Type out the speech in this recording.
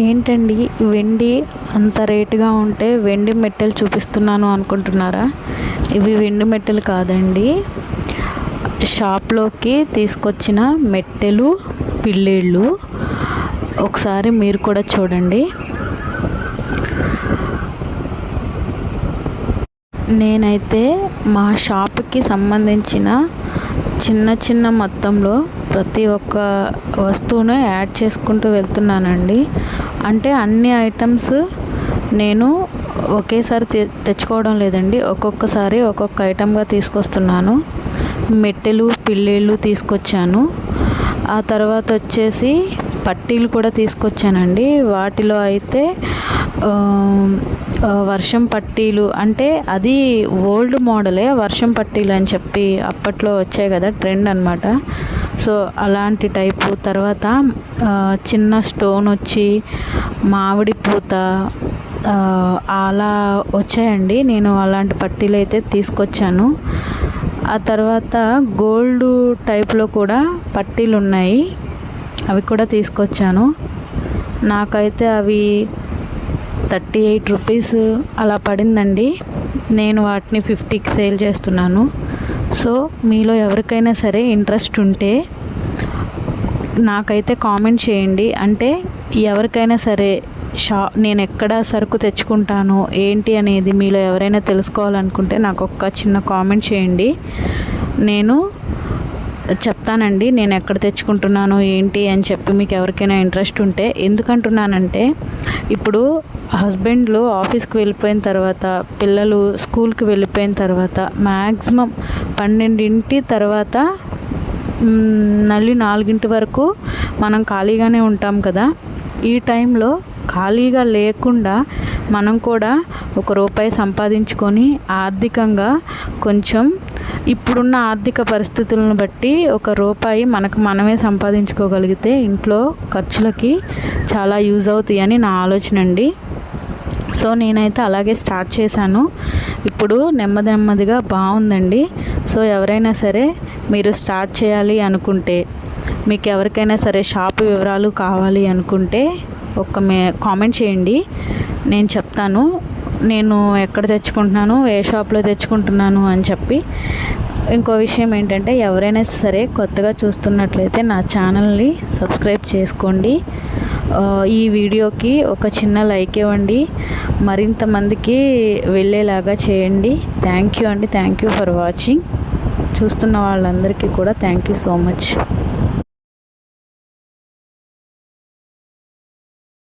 ఏంటండి వెండి అంత రేటుగా ఉంటే వెండి మెట్టెలు చూపిస్తున్నాను అనుకుంటున్నారా? ఇవి వెండి మెట్టెలు కాదండి, షాప్లోకి తీసుకొచ్చిన మెట్టెలు, పిల్లేళ్ళు. ఒకసారి మీరు కూడా చూడండి. నేనైతే మా షాప్కి సంబంధించిన చిన్న చిన్న మొత్తంలో ప్రతి ఒక్క వస్తువును యాడ్ చేసుకుంటూ వెళ్తున్నానండి. అంటే అన్ని ఐటమ్స్ నేను ఒకేసారి తెచ్చుకోవడం లేదండి, ఒక్కొక్కసారి ఒక్కొక్క ఐటమ్గా తీసుకొస్తున్నాను. మెట్టెలు, పిల్లేళ్ళు తీసుకొచ్చాను. ఆ తర్వాత వచ్చేసి పట్టీలు కూడా తీసుకొచ్చానండి. వాటిలో అయితే వర్షం పట్టీలు, అంటే అది ఓల్డ్ మోడలే, వర్షం పట్టీలు అని చెప్పి అప్పట్లో వచ్చాయి కదా, ట్రెండ్ అనమాట. సో అలాంటి టైపు. తర్వాత చిన్న స్టోన్ వచ్చి మామిడి పూత అలా వచ్చాయండి. నేను అలాంటి పట్టీలు అయితే తీసుకొచ్చాను. ఆ తర్వాత గోల్డ్ టైప్లో కూడా పట్టీలు ఉన్నాయి, అవి కూడా తీసుకొచ్చాను. నాకైతే అవి 38 రూపీస్ అలా పడిందండి. నేను వాటిని 50కి సేల్ చేస్తున్నాను. సో మీలో ఎవరికైనా సరే ఇంట్రెస్ట్ ఉంటే నాకైతే కామెంట్ చేయండి. అంటే ఎవరికైనా సరే నేను ఎక్కడ సరుకు తెచ్చుకుంటాను ఏంటి అనేది మీలో ఎవరైనా తెలుసుకోవాలనుకుంటే నాకు ఒక చిన్న కామెంట్ చేయండి. నేను చెప్తానండి నేను ఎక్కడ తెచ్చుకుంటున్నాను ఏంటి అని చెప్పి, మీకు ఎవరికైనా ఇంట్రెస్ట్ ఉంటే. ఎందుకంటున్నానంటే ఇప్పుడు హస్బెండ్లు ఆఫీస్కి వెళ్ళిపోయిన తర్వాత, పిల్లలు స్కూల్కి వెళ్ళిపోయిన తర్వాత మ్యాక్సిమం 12 తర్వాత మళ్ళీ 4 వరకు మనం ఖాళీగానే ఉంటాం కదా. ఈ టైంలో ఖాళీగా లేకుండా మనం కూడా ₹1 సంపాదించుకొని ఆర్థికంగా కొంచెం, ఇప్పుడున్న ఆర్థిక పరిస్థితులను బట్టి ₹1 మనకు మనమే సంపాదించుకోగలిగితే ఇంట్లో ఖర్చులకి చాలా యూజ్ అవుతాయని నా ఆలోచన అండి. సో నేనైతే అలాగే స్టార్ట్ చేశాను. ఇప్పుడు నెమ్మదిగా బాగుందండి. సో ఎవరైనా సరే మీరు స్టార్ట్ చేయాలి అనుకుంటే, మీకు ఎవరికైనా సరే షాపు వివరాలు కావాలి అనుకుంటే కామెంట్ చేయండి, నేను చెప్తాను. నేను ఎక్కడ తెచ్చుకుంటున్నాను, ఏ షాప్లో తెచ్చుకుంటున్నాను అని చెప్పి. ఇంకో విషయం ఏంటంటే, ఎవరైనా సరే కొత్తగా చూస్తున్నట్లయితే నా ఛానల్ని సబ్స్క్రైబ్ చేసుకోండి. ఈ వీడియోకి ఒక చిన్న లైక్ ఇవ్వండి, మరింత మందికి వెళ్ళేలాగా చేయండి. థ్యాంక్ యూ అండి, థ్యాంక్ యూ ఫర్ వాచింగ్. చూస్తున్న వాళ్ళందరికీ కూడా థ్యాంక్ యూ సో మచ్.